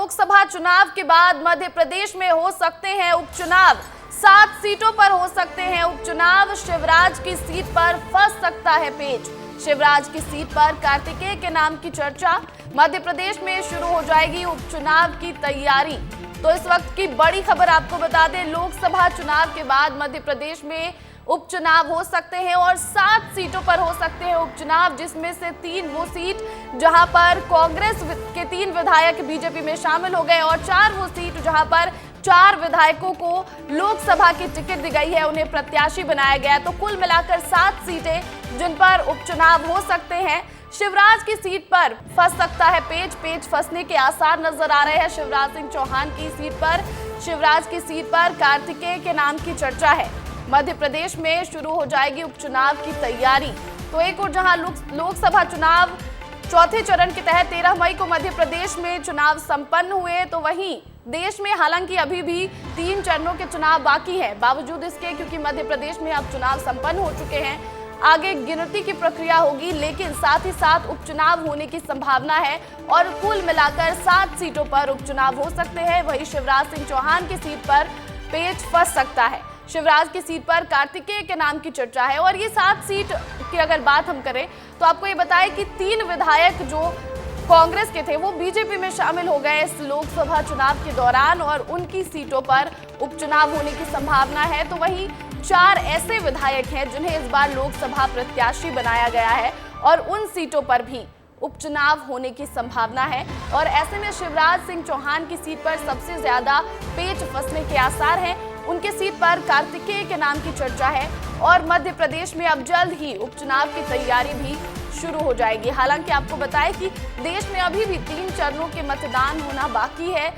लोकसभा चुनाव के बाद मध्य प्रदेश में हो सकते हैं उपचुनाव। 7 सीटों पर हो सकते हैं उपचुनाव। शिवराज की सीट पर फंस सकता है पेच। शिवराज की सीट पर कार्तिकेय के नाम की चर्चा। मध्य प्रदेश में शुरू हो जाएगी उपचुनाव की तैयारी। तो इस वक्त की बड़ी खबर आपको बता दें, लोकसभा चुनाव के बाद मध्य प्रदेश में उपचुनाव हो सकते हैं और 7 सीटों पर हो सकते हैं उपचुनाव, जिसमें से 3 वो सीट जहां पर कांग्रेस के 3 विधायक बीजेपी में शामिल हो गए और 4 वो सीट जहां पर 4 विधायकों को लोकसभा की टिकट दी गई है, उन्हें प्रत्याशी बनाया गया। तो कुल मिलाकर 7 सीटें जिन पर उपचुनाव हो सकते हैं। शिवराज की सीट पर फंस सकता है पेच फंसने के आसार नजर आ रहे हैं। शिवराज सिंह चौहान की सीट पर, शिवराज की सीट पर कार्तिकेय के नाम की चर्चा है। मध्य प्रदेश में शुरू हो जाएगी उपचुनाव की तैयारी। तो एक और जहां लोकसभा चुनाव चौथे चरण के तहत 13 मई को मध्य प्रदेश में चुनाव संपन्न हुए, तो वहीं देश में हालांकि अभी भी 3 चरणों के चुनाव बाकी हैं। बावजूद इसके, क्योंकि मध्य प्रदेश में अब चुनाव संपन्न हो चुके हैं, आगे गिनती की प्रक्रिया होगी, लेकिन साथ ही साथ उपचुनाव होने की संभावना है और कुल मिलाकर 7 सीटों पर उपचुनाव हो सकते हैं। वहीं शिवराज सिंह चौहान की सीट पर पेच फंस सकता है। शिवराज की सीट पर कार्तिकेय के नाम की चर्चा है। और ये 7 सीट की अगर बात हम करें तो आपको ये बताएं कि 3 विधायक जो कांग्रेस के थे वो बीजेपी में शामिल हो गए इस लोकसभा चुनाव के दौरान और उनकी सीटों पर उपचुनाव होने की संभावना है। तो वहीं 4 ऐसे विधायक हैं जिन्हें इस बार लोकसभा प्रत्याशी बनाया गया है और उन सीटों पर भी उपचुनाव होने की संभावना है। और ऐसे में शिवराज सिंह चौहान की सीट पर सबसे ज्यादा पेच फंसने के आसार हैं। उनके सीट पर कार्तिकेय के नाम की चर्चा है और मध्य प्रदेश में अब जल्द ही उपचुनाव की तैयारी भी शुरू हो जाएगी। हालांकि आपको बताएं कि देश में अभी भी 3 चरणों के मतदान होना बाकी है।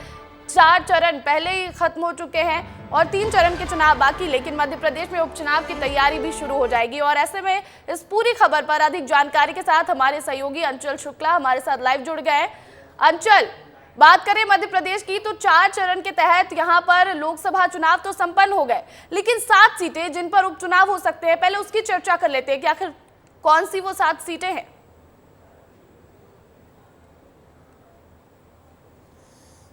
4 चरण पहले ही खत्म हो चुके हैं और 3 चरण के चुनाव बाकी, लेकिन मध्य प्रदेश में उपचुनाव की तैयारी भी शुरू हो जाएगी। और ऐसे में इस पूरी खबर पर अधिक जानकारी के साथ हमारे सहयोगी अंचल शुक्ला हमारे साथ लाइव जुड़ गए हैं। अंचल, बात करें मध्य प्रदेश की तो 4 चरण के तहत यहां पर लोकसभा चुनाव तो संपन्न हो गए, लेकिन 7 सीटें जिन पर उपचुनाव हो सकते हैं, पहले उसकी चर्चा कर लेते हैं कि आखिर कौन सी वो 7 सीटें हैं।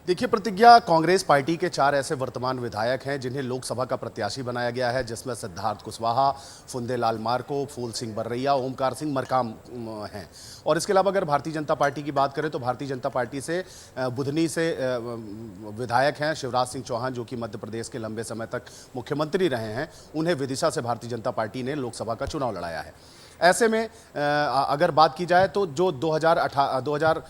देखिए प्रतिज्ञा, कांग्रेस पार्टी के 4 ऐसे वर्तमान विधायक हैं जिन्हें लोकसभा का प्रत्याशी बनाया गया है, जिसमें सिद्धार्थ कुशवाहा, फुंदेलाल मार्को, फूल सिंह बर्रैया, ओमकार सिंह मरकाम हैं। और इसके अलावा अगर भारतीय जनता पार्टी की बात करें तो भारतीय जनता पार्टी से बुधनी से विधायक हैं शिवराज सिंह चौहान, जो कि मध्य प्रदेश के लंबे समय तक मुख्यमंत्री रहे हैं। उन्हें विदिशा से भारतीय जनता पार्टी ने लोकसभा का चुनाव लड़ाया है। ऐसे में अगर बात की जाए तो जो 2000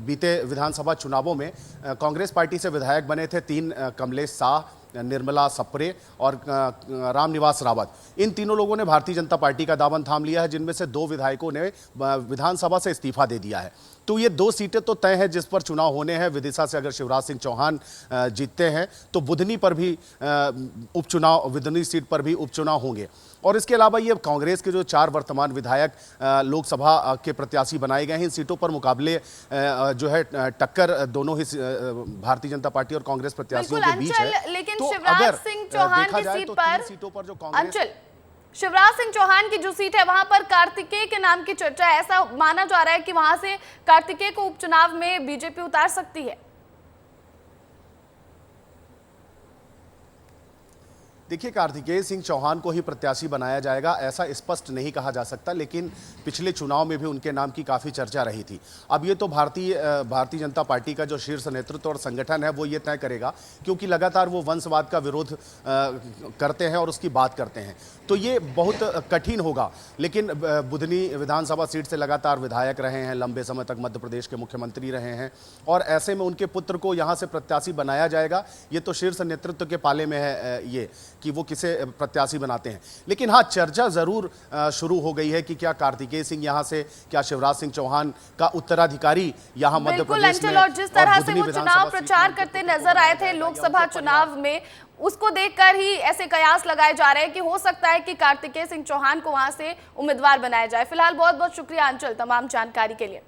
बीते विधानसभा चुनावों में कांग्रेस पार्टी से विधायक बने थे 3 कमलेश शाह, निर्मला सप्रे और रामनिवास रावत, इन तीनों लोगों ने भारतीय जनता पार्टी का दामन थाम लिया है, जिनमें से 2 विधायकों ने विधानसभा से इस्तीफा दे दिया है। तो ये 2 सीटें तो तय हैं जिस पर चुनाव होने हैं। विदिशा से अगर शिवराज सिंह चौहान जीतते हैं तो बुधनी पर भी उपचुनाव, बुधनी सीट पर भी उपचुनाव होंगे। और इसके अलावा ये कांग्रेस के जो 4 वर्तमान विधायक लोकसभा के प्रत्याशी बनाए गए हैं, इन सीटों पर मुकाबले जो है टक्कर दोनों ही भारतीय जनता पार्टी और कांग्रेस प्रत्याशियों के बीच है। लेकिन तो शिवराज सिंह चौहान की सीट पर, सीटों पर जो कांग्रेस, शिवराज सिंह चौहान की जो सीट है वहां पर कार्तिकेय के नाम की चर्चा है। ऐसा माना जा रहा है कि वहां से कार्तिकेय को उपचुनाव में बीजेपी उतार सकती है। देखिए, कार्तिकेय सिंह चौहान को ही प्रत्याशी बनाया जाएगा ऐसा स्पष्ट नहीं कहा जा सकता, लेकिन पिछले चुनाव में भी उनके नाम की काफ़ी चर्चा रही थी। अब ये तो भारतीय जनता पार्टी का जो शीर्ष नेतृत्व और संगठन है वो ये तय करेगा, क्योंकि लगातार वो वंशवाद का विरोध करते हैं और उसकी बात करते हैं। तो ये बहुत कठिन होगा। लेकिन बुधनी विधानसभा सीट से लगातार विधायक रहे हैं, लंबे समय तक मध्य प्रदेश के मुख्यमंत्री रहे हैं, और ऐसे में उनके पुत्र को यहाँ से प्रत्याशी बनाया जाएगा, ये तो शीर्ष नेतृत्व के पाले में है ये कि वो किसे प्रत्याशी बनाते हैं। लेकिन हाँ, चर्चा जरूर शुरू हो गई है कि क्या कार्तिकेय सिंह यहाँ से, क्या शिवराज सिंह चौहान का उत्तराधिकारी यहाँ मध्य प्रदेश में, और जिस तरह से वो चुनाव प्रचार करते नजर आए थे लोकसभा चुनाव में, उसको देखकर ही ऐसे कयास लगाए जा रहे हैं कि हो सकता है कि कार्तिकेय सिंह चौहान को वहां से उम्मीदवार बनाया जाए। फिलहाल बहुत बहुत शुक्रिया अंचल तमाम जानकारी के लिए।